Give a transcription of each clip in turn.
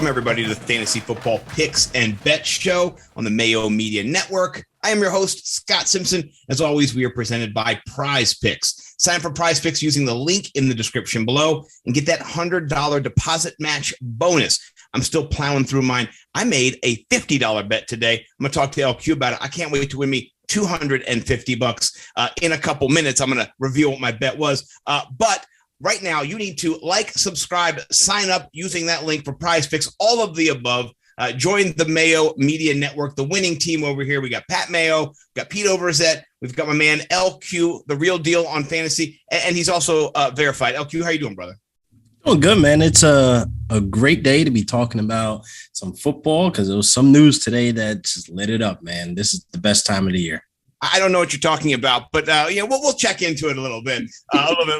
Welcome, everybody, to the Fantasy Football Picks and Bet Show on the Mayo Media Network. I am your host, Scott Simpson. As always, we are presented by Prize Picks. Sign up for Prize Picks using the link in the description below and get that $100 deposit match bonus. I'm still plowing through mine. I made a $50 bet today. I'm going to talk to LQ about it. I can't wait to win me $250 in a couple minutes. I'm going to reveal what my bet was. But right now, you need to like, subscribe, sign up using that link for Prize Picks, all of the above. Join the Mayo Media Network, the winning team over here. We got Pat Mayo, we got Pete Overzet, we've got my man LQ, the real deal on fantasy, and he's also verified. LQ, how you doing, brother? Oh, good, man. It's a great day to be talking about some football because there was some news today that just lit it up, man. This is the best time of the year. I don't know what you're talking about, but we'll check into it a little bit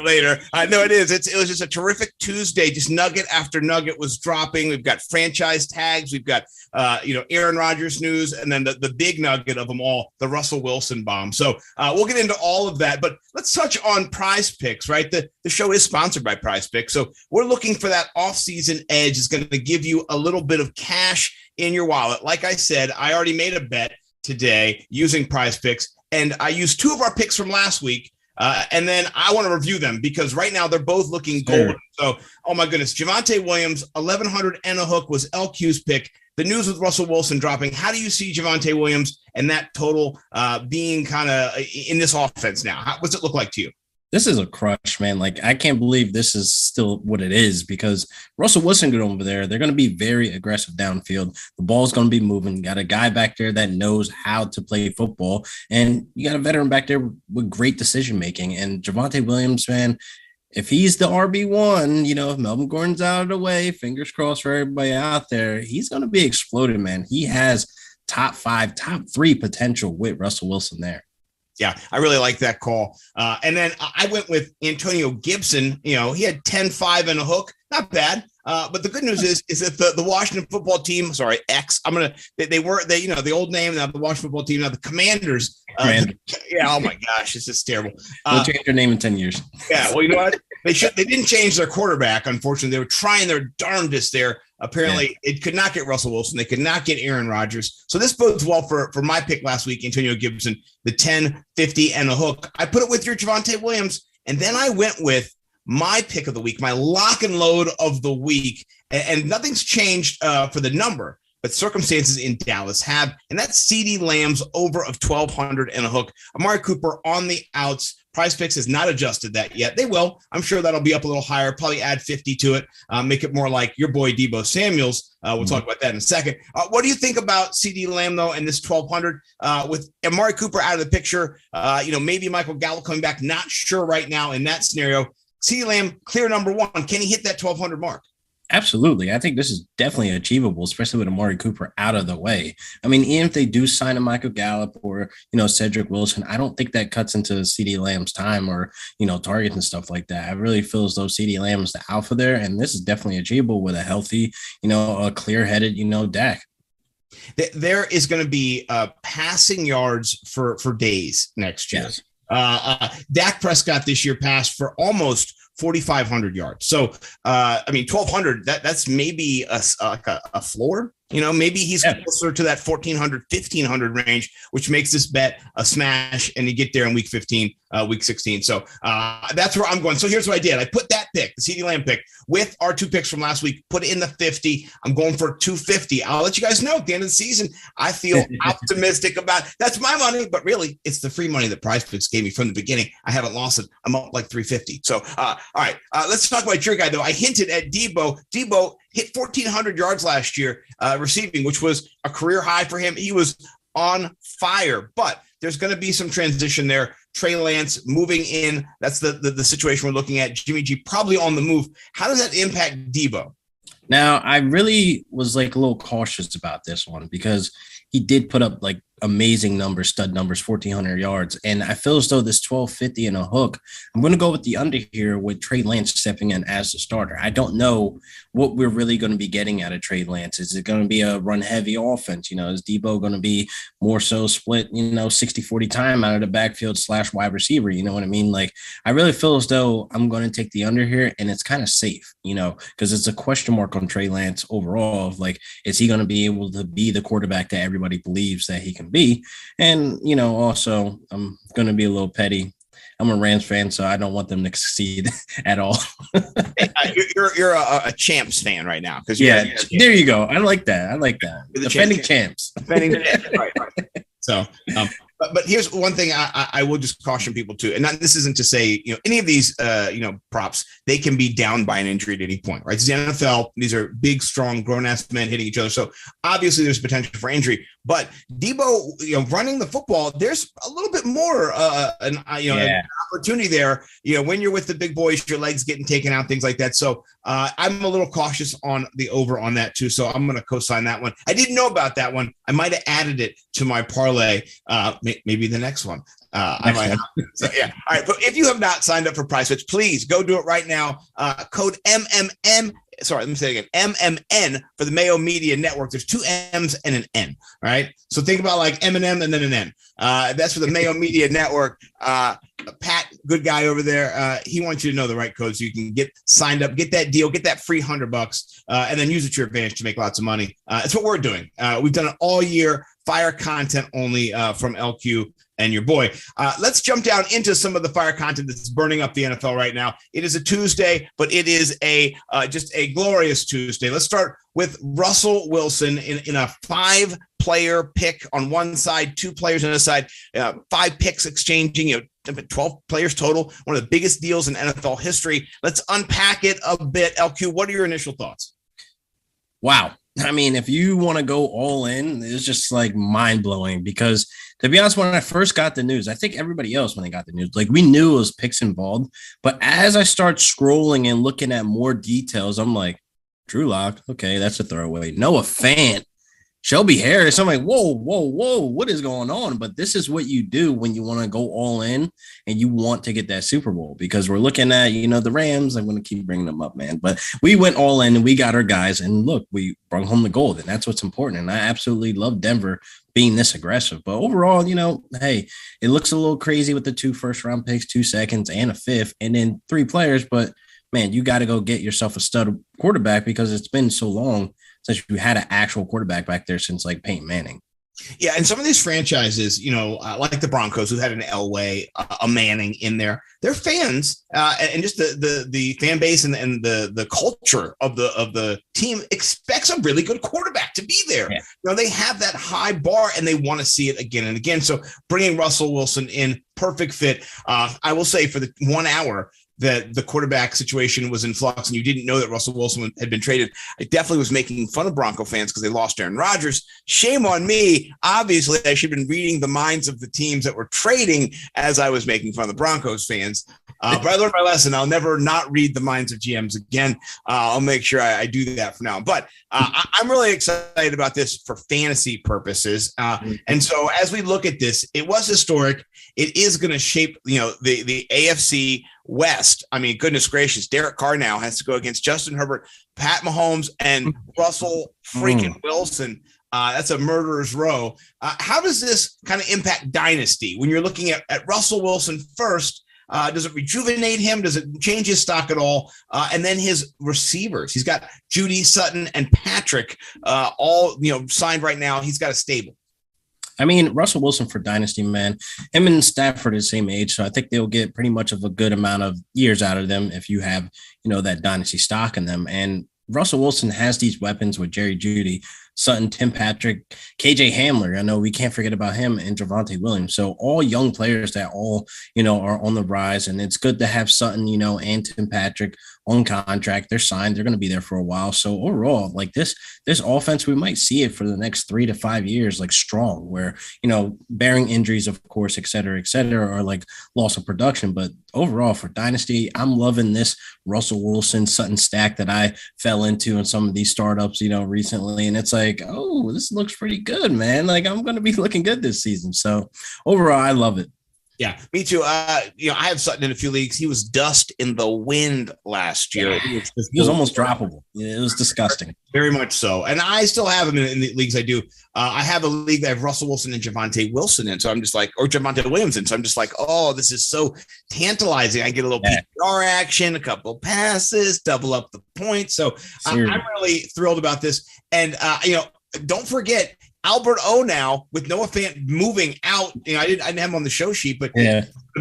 later. No, it is. It was just a terrific Tuesday. Just nugget after nugget was dropping. We've got franchise tags. We've got Aaron Rodgers news, and then the big nugget of them all, the Russell Wilson bomb. So we'll get into all of that, but let's touch on Prize Picks. Right, the show is sponsored by Prize Picks, so we're looking for that off-season edge. Is going to give you a little bit of cash in your wallet. Like I said, I already made a bet today using Prize Picks, and I used two of our picks from last week, and then I want to review them because right now they're both looking golden. So, oh my goodness, Javonte Williams, 1,100 and a hook was LQ's pick. The news with Russell Wilson dropping. How do you see Javonte Williams and that total being kind of in this offense now? What's it look like to you? This is a crush, man. Like, I can't believe this is still what it is because Russell Wilson get over there. They're going to be very aggressive downfield. The ball's going to be moving. You got a guy back there that knows how to play football, and you got a veteran back there with great decision-making. And Javonte Williams, man, if he's the RB1, if Melvin Gordon's out of the way, fingers crossed for everybody out there, he's going to be exploded, man. He has top 5, top 3 potential with Russell Wilson there. Yeah, I really like that call. And then I went with Antonio Gibson. He had 10-5 and a hook. Not bad. But the good news is that the Washington football team, the old name, now the Washington football team, now the Commanders. Oh my gosh, it's just terrible. They'll change their name in 10 years. Yeah, well, you know what? They didn't change their quarterback, unfortunately. They were trying their darndest there. Apparently, It could not get Russell Wilson. They could not get Aaron Rodgers. So this bodes well for my pick last week, Antonio Gibson, the 10, 50, and a hook. I put it with your Javonte Williams, and then I went with my pick of the week, my lock and load of the week, and nothing's changed for the number, but circumstances in Dallas have, and that's CeeDee Lamb's over of 1,200 and a hook. Amari Cooper on the outs. Prize Picks has not adjusted that yet. They will. I'm sure that'll be up a little higher, probably add 50 to it, make it more like your boy Deebo Samuels. We'll talk about that in a second. What do you think about CeeDee Lamb, though, and this 1,200 with Amari Cooper out of the picture? Maybe Michael Gallup coming back. Not sure right now in that scenario. CeeDee Lamb, clear number 1. Can he hit that 1,200 mark? Absolutely. I think this is definitely achievable, especially with Amari Cooper out of the way. I mean, even if they do sign a Michael Gallup or, Cedric Wilson, I don't think that cuts into CeeDee Lamb's time or, targets and stuff like that. I really feel as though CeeDee Lamb is the alpha there, and this is definitely achievable with a healthy, a clear-headed, Dak. There is going to be passing yards for days next year. Yes. Dak Prescott this year passed for almost 4,500 yards. So, 1,200, that's maybe a floor. Maybe he's closer to that 1,400, 1,500 range, which makes this bet a smash, and you get there in week 15, week 16. So that's where I'm going. So here's what I did. I put that pick, the CeeDee Lamb pick, with our 2 picks from last week, put it in the 50. I'm going for 250. I'll let you guys know at the end of the season, I feel optimistic about it. That's my money, but really it's the free money that Prize Picks gave me from the beginning. I haven't lost it. I'm up like 350. So, all right, let's talk about your guy, though. I hinted at Deebo. Deebo hit 1,400 yards last year receiving, which was a career high for him. He was on fire, but there's going to be some transition there. Trey Lance moving in. That's the situation we're looking at. Jimmy G probably on the move. How does that impact Deebo? Now, I really was a little cautious about this one because he did put up amazing numbers, stud numbers, 1,400 yards. And I feel as though this 1,250 and a hook, I'm going to go with the under here with Trey Lance stepping in as the starter. I don't know what we're really going to be getting out of Trey Lance. Is it going to be a run heavy offense? Is Debo going to be more so split, 60-40 time out of the backfield / wide receiver? You know what I mean? Like, I really feel as though I'm going to take the under here, and it's kind of safe, because it's a question mark on Trey Lance overall of like, is he going to be able to be the quarterback that everybody believes that he can be? And, also I'm going to be a little petty. I'm a Rams fan, so I don't want them to succeed at all. You're a champs fan right now, because there you go. I like that. Defending champs. Defending champs. Right. So, but here's one thing I will just caution people to, and this isn't to say any of these props, they can be down by an injury at any point, right? It's the NFL. These are big, strong, grown-ass men hitting each other, so obviously there's potential for injury. But Debo, running the football, there's a little bit more an opportunity there. When you're with the big boys, your legs getting taken out, things like that. So I'm a little cautious on the over on that too. So I'm going to co-sign that one. I didn't know about that one. I might have added it to my parlay. Maybe the next one. I might have. So, yeah. All right. But if you have not signed up for PrizePicks, please go do it right now. Code MMM. Sorry, let me say it again. MMN for the Mayo Media Network. There's 2 M's and an N. Right. So think about like Eminem and then an N. That's for the Mayo Media Network. Pat, good guy over there. He wants you to know the right code so you can get signed up, get that deal, get that free $100, and then use it to your advantage to make lots of money. It's what we're doing. We've done it all year. Fire content only from LQ and your boy. Let's jump down into some of the fire content that's burning up the NFL right now. It is a Tuesday, but it is just a glorious Tuesday. Let's start with Russell Wilson in a 5-player pick on one side, 2 players on the side, 5 picks exchanging, 12 players total, one of the biggest deals in NFL history. Let's unpack it a bit. LQ, what are your initial thoughts? Wow. I mean, if you want to go all in, it's just like mind blowing because, to be honest, when I first got the news, I think everybody else when they got the news, like we knew it was picks involved. But as I start scrolling and looking at more details, I'm like, Drew Lock, okay, that's a throwaway. Noah Fant, Shelby Harris. I'm like, whoa, what is going on? But this is what you do when you want to go all in and you want to get that Super Bowl, because we're looking at, the Rams. I'm going to keep bringing them up, man. But we went all in and we got our guys. And look, we brought home the gold, and that's what's important. And I absolutely love Denver being this aggressive. But overall, hey, it looks a little crazy with the 2 first-round picks, 2 seconds, and a 5th, and then 3 players. But, man, you got to go get yourself a stud quarterback because it's been so long since you had an actual quarterback back there since like Peyton Manning. Yeah, and some of these franchises, like the Broncos, who had an Elway, a Manning in there, their fans and just the fan base and the culture of the team expects a really good quarterback to be there. Yeah. They have that high bar and they want to see it again and again. So bringing Russell Wilson in, perfect fit. I will say for the 1 hour that the quarterback situation was in flux and you didn't know that Russell Wilson had been traded, I definitely was making fun of Bronco fans because they lost Aaron Rodgers. Shame on me. Obviously, I should have been reading the minds of the teams that were trading as I was making fun of the Broncos fans. But I learned my lesson. I'll never not read the minds of GMs again. I'll make sure I do that from now on. But I'm really excited about this for fantasy purposes. And so as we look at this, it was historic. It is going to shape, the AFC West. I mean, goodness gracious, Derek Carr now has to go against Justin Herbert, Pat Mahomes, and Russell freaking Wilson. That's a murderer's row. How does this kind of impact dynasty when you're looking at Russell Wilson first? Does it rejuvenate him? Does it change his stock at all? And then his receivers. He's got Judy, Sutton, and Patrick all signed right now. He's got a stable. I mean, Russell Wilson for dynasty, man, him and Stafford are the same age. So I think they'll get pretty much of a good amount of years out of them if you have, that dynasty stock in them. And Russell Wilson has these weapons with Jerry Jeudy, Sutton, Tim Patrick, KJ Hamler. I know we can't forget about him, and Javonte Williams. So all young players that all, are on the rise. And it's good to have Sutton, and Tim Patrick on contract. They're signed. They're going to be there for a while. So overall, like this offense, we might see it for the next 3 to 5 years, like strong, where, bearing injuries, of course, et cetera, or like loss of production. But overall for dynasty, I'm loving this Russell Wilson Sutton stack that I fell into in some of these startups, recently. And it's like, oh, this looks pretty good, man. Like I'm going to be looking good this season. So overall, I love it. Yeah, me too. I have Sutton in a few leagues. He was dust in the wind last year. He was almost droppable. It was disgusting. Very much so. And I still have him in the leagues I do. I have a league that I have Russell Wilson and Javonte Wilson in. So I'm just like, or Javonte Williams in. So I'm just like, oh, this is so tantalizing. I get a little PPR action, a couple passes, double up the points. So I'm really thrilled about this. And, don't forget, Albert O now with Noah Fant moving out. I didn't have him on the show sheet, but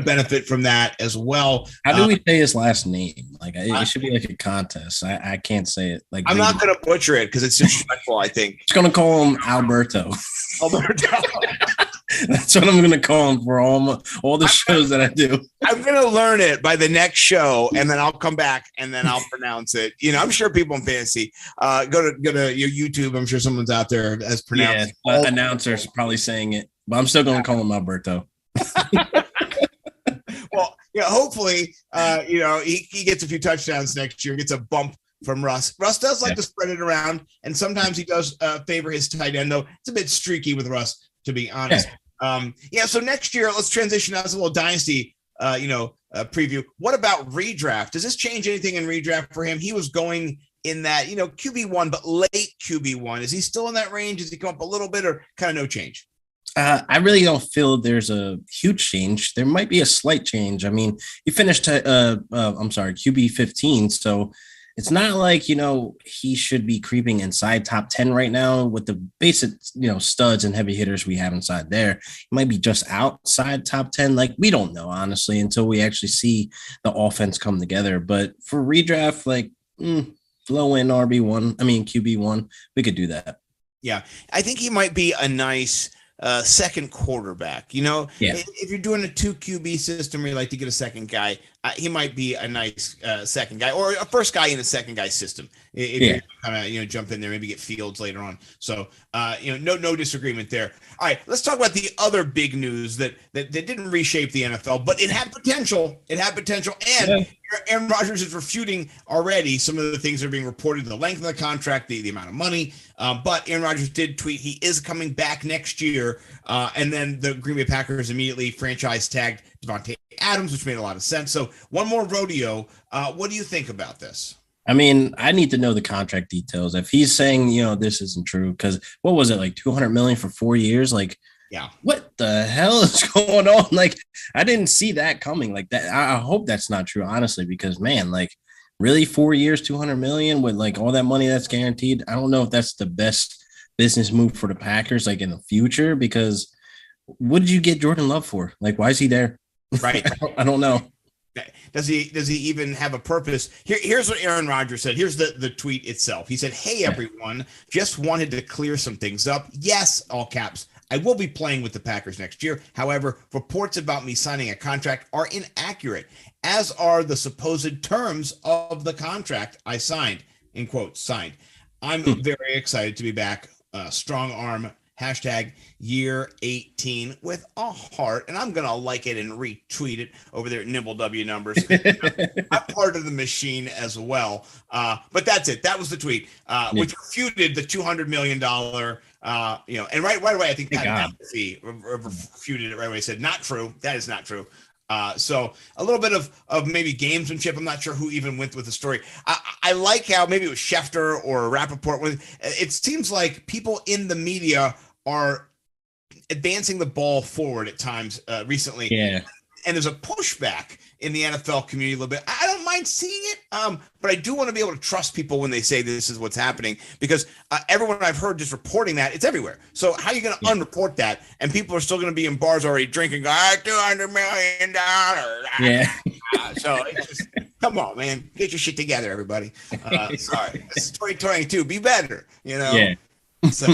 benefit from that as well. How do we say his last name? Like it should be like a contest. I can't say it. Like I'm not going to butcher it because it's disrespectful. I think just going to call him Alberto. That's what I'm going to call him for all the shows that I do. I'm going to learn it by the next show, and then I'll come back and then I'll pronounce it. I'm sure people in fantasy go to your YouTube. I'm sure someone's out there as pronounced. Yeah, announcers probably saying it, but I'm still going to call him Alberto. Well, hopefully, he gets a few touchdowns next year, gets a bump from Russ. Russ does like to spread it around, and sometimes he does favor his tight end, though. It's a bit streaky with Russ, to be honest. So next year, let's transition out to a little dynasty, preview. What about redraft? Does this change anything in redraft for him? He was going in that, QB1, but late QB1. Is he still in that range? Does he come up a little bit or kind of no change? I really don't feel there's a huge change. There might be a slight change. I mean, he finished QB 15, so it's not like, he should be creeping inside top 10 right now with the basic, studs and heavy hitters we have inside there. He might be just outside top 10. Like, we don't know, honestly, until we actually see the offense come together. But for redraft, low end QB1, we could do that. Yeah, I think he might be a nice second quarterback. If you're doing a 2 QB system where you like to get a second guy, he might be a nice second guy or a first guy in a second guy system. If you kind of jump in there, maybe get Fields later on. So no disagreement there. All right, let's talk about the other big news that didn't reshape the NFL, but it had potential. And Aaron Rodgers is refuting already some of the things that are being reported, the length of the contract, the amount of money. But Aaron Rodgers did tweet he is coming back next year. And then the Green Bay Packers immediately franchise tagged Devontae Adams, which made a lot of sense. So one more rodeo. What do you think about this? I mean, I need to know the contract details. If he's saying, this isn't true, because what was it, like $200 million for 4 years? Like, what the hell is going on? Like, I didn't see that coming like that. I hope that's not true, honestly, because, man, like, really 4 years, $200 million with like all that money that's guaranteed. I don't know if that's the best business move for the Packers, like in the future, because what did you get Jordan Love for? Like, why is he there? Right. I don't know. Does he even have a purpose? Here's what Aaron Rodgers said. Here's the tweet itself. He said, "Hey, everyone, just wanted to clear some things up. Yes, all caps. I will be playing with the Packers next year. However, reports about me signing a contract are inaccurate, as are the supposed terms of the contract I signed," in quotes, signed. "I'm very excited to be back. Strong arm. Hashtag year 18 with a heart." And I'm going to like it and retweet it over there at Nimble W Numbers. I'm part of the machine as well. But that's it. That was the tweet, which refuted the $200 million, and right away, I think Pat McAfee refuted it right away. He said, "Not true. That is not true." So a little bit of maybe gamesmanship. I'm not sure who even went with the story. I like how maybe it was Schefter or Rappaport. It seems like people in the media are advancing the ball forward at times recently. Yeah. And there's a pushback in the NFL community a little bit. I don't mind seeing it, but I do want to be able to trust people when they say this is what's happening, because everyone I've heard just reporting that, it's everywhere. So how are you going to unreport that? And people are still going to be in bars already drinking, $200 million. Yeah. So it's just, come on, man. Get your shit together, everybody. Sorry. This is 2022. Be better, Yeah. So,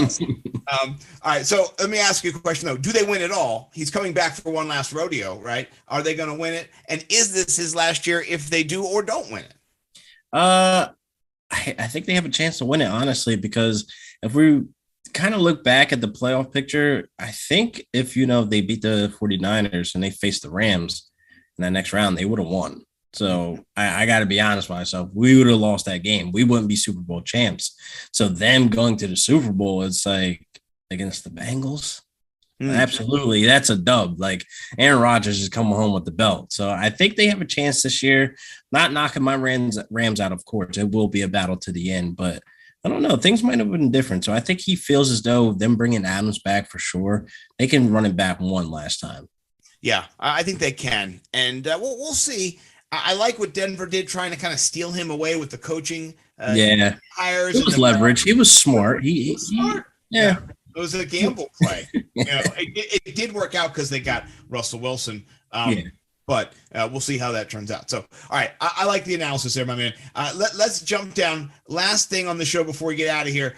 all right. So let me ask you a question, though. Do they win it all? He's coming back for one last rodeo, right? Are they going to win it? And is this his last year if they do or don't win it? I think they have a chance to win it, honestly, because if we kind of look back at the playoff picture, I think if, they beat the 49ers and they faced the Rams in that next round, they would have won. So I got to be honest with myself. We would have lost that game. We wouldn't be Super Bowl champs. So them going to the Super Bowl, it's like against the Bengals. Absolutely. That's a dub. Like Aaron Rodgers is coming home with the belt. So I think they have a chance this year. Not knocking my Rams out, of course. It will be a battle to the end, but I don't know. Things might have been different. So I think he feels as though them bringing Adams back for sure, they can run it back one last time. Yeah, I think they can. And we'll see. I like what Denver did, trying to kind of steal him away with the coaching hires. It was leverage. He was smart. He was smart. Yeah. It was a gamble play. It did work out because they got Russell Wilson. But we'll see how that turns out. So, all right, I like the analysis there, my man. Let's jump down. Last thing on the show before we get out of here.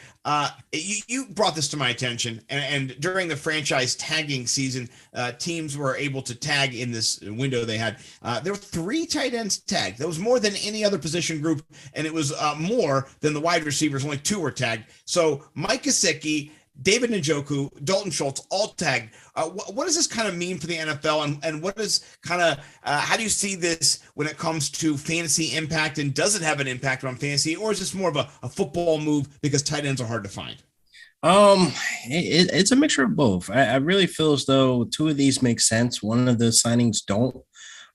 You brought this to my attention, and during the franchise tagging season, teams were able to tag in this window they had. There were 3 tight ends tagged. That was more than any other position group, and it was more than the wide receivers. Only 2 were tagged. So Mike Gesicki, David Njoku, Dalton Schultz, all tagged. What does this kind of mean for the NFL? And what is kind of, how do you see this when it comes to fantasy impact? And does it have an impact on fantasy? Or is this more of a football move because tight ends are hard to find? It's a mixture of both. I really feel as though 2 of these make sense. One of the signings don't.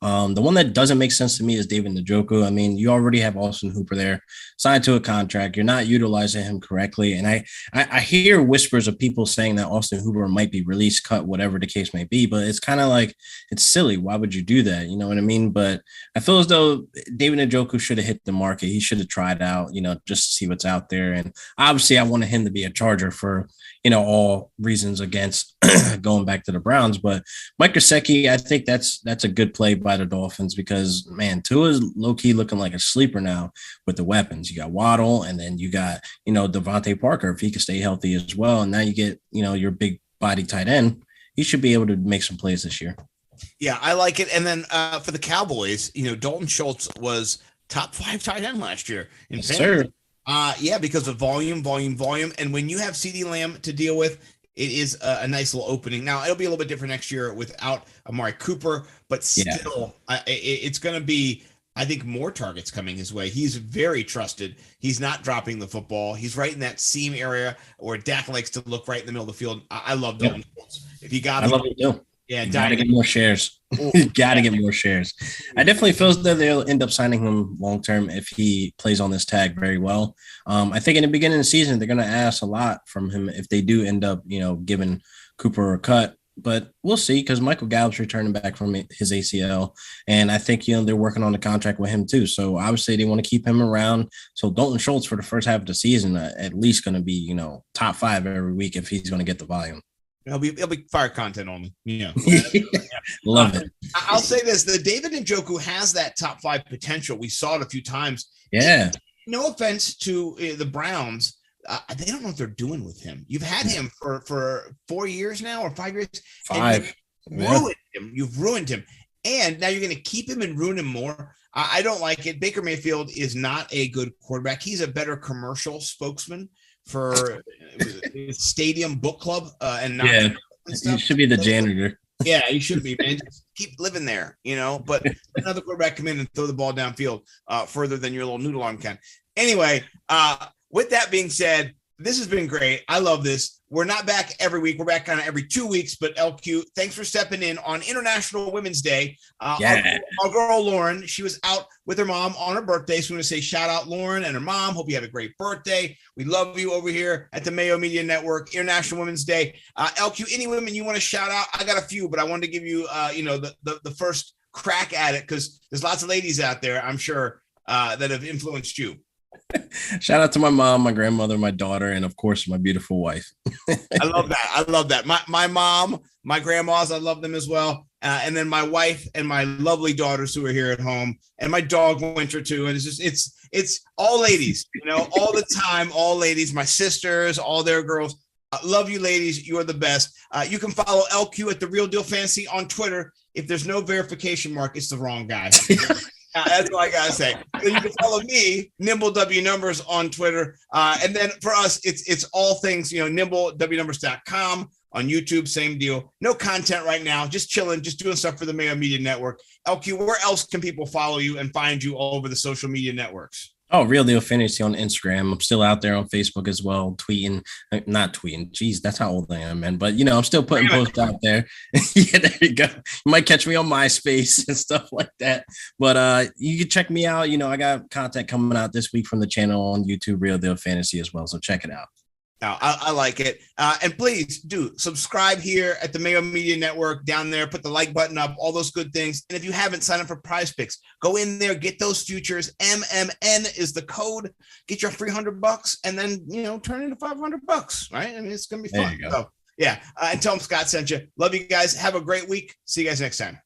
The one that doesn't make sense to me is David Njoku. I mean, you already have Austin Hooper there signed to a contract. You're not utilizing him correctly. And I hear whispers of people saying that Austin Hooper might be released, cut, whatever the case may be, but it's kind of like, it's silly. Why would you do that? You know what I mean? But I feel as though David Njoku should have hit the market. He should have tried out, just to see what's out there. And obviously I wanted him to be a Charger for, all reasons against going back to the Browns. But Mike Gesicki, I think that's a good play by the Dolphins because, man, Tua is low-key looking like a sleeper now with the weapons. You got Waddle, and then you got, Devontae Parker, if he can stay healthy as well. And now you get, your big body tight end. He should be able to make some plays this year. Yeah, I like it. And then for the Cowboys, Dalton Schultz was top 5 tight end last year in fantasy. Sir. Because of volume. And when you have CeeDee Lamb to deal with, it is a nice little opening. Now, it'll be a little bit different next year without Amari Cooper, but still, it's going to be, I think, more targets coming his way. He's very trusted. He's not dropping the football. He's right in that seam area where Dak likes to look right in the middle of the field. I love Dalton Schultz. If you got him, I love it too. Yeah, gotta get more shares. Gotta get more shares. I definitely feel that they'll end up signing him long term if he plays on this tag very well. I think in the beginning of the season they're gonna ask a lot from him if they do end up, giving Cooper a cut. But we'll see because Michael Gallup's returning back from his ACL, and I think they're working on the contract with him too. So obviously they want to keep him around. So Dalton Schultz for the first half of the season at least going to be top 5 every week if he's going to get the volume. It'll be fire content only. Yeah. Love it. I'll say this. The David Njoku has that top 5 potential. We saw it a few times. Yeah. No offense to the Browns. They don't know what they're doing with him. You've had him for 4 years now or 5 years. 5. Ruined him. You've ruined him. And now you're going to keep him and ruin him more. I don't like it. Baker Mayfield is not a good quarterback. He's a better commercial spokesman for Stadium Book Club and not he should be the janitor. Yeah, he should be, man. Just keep living there, but another quarterback come in and throw the ball downfield further than your little noodle arm can. Anyway, with that being said, this has been great. I love this. We're not back every week. We're back kind of every 2 weeks, but LQ, thanks for stepping in on International Women's Day. Our girl, Lauren, she was out with her mom on her birthday. So we want to say shout out Lauren and her mom. Hope you had a great birthday. We love you over here at the Mayo Media Network, International Women's Day. LQ, any women you want to shout out? I got a few, but I wanted to give you, the first crack at it because there's lots of ladies out there, I'm sure, that have influenced you. Shout out to my mom, my grandmother, my daughter, and of course my beautiful wife. I love that. My mom, my grandmas, I love them as well. And then my wife and my lovely daughters who are here at home, and my dog Winter too. And it's all ladies, all the time, all ladies, my sisters, all their girls. Love you, ladies. You are the best. You can follow LQ at The Real Deal Fantasy on Twitter. If there's no verification mark, it's the wrong guy. That's all I gotta say. Then you can follow me, Nimble W Numbers, on Twitter. And then for us, it's all things, nimblewnumbers.com. On YouTube, same deal. No content right now, just chilling, just doing stuff for the Mayo Media Network. LQ, where else can people follow you and find you all over the social media networks? Oh, Real Deal Fantasy on Instagram. I'm still out there on Facebook as well, tweeting, not tweeting. Geez, that's how old I am, man. But I'm still putting posts out there. Yeah, there you go. You might catch me on MySpace and stuff like that. But you can check me out. I got content coming out this week from the channel on YouTube, Real Deal Fantasy as well. So check it out. I like it. And please do subscribe here at the Mayo Media Network down there. Put the like button up, all those good things. And if you haven't signed up for Prize Picks, go in there, get those futures. MMN is the code. Get your $300 and then, turn into $500, right? I mean, it's going to be fun. So, yeah. And tell them Scott sent you. Love you guys. Have a great week. See you guys next time.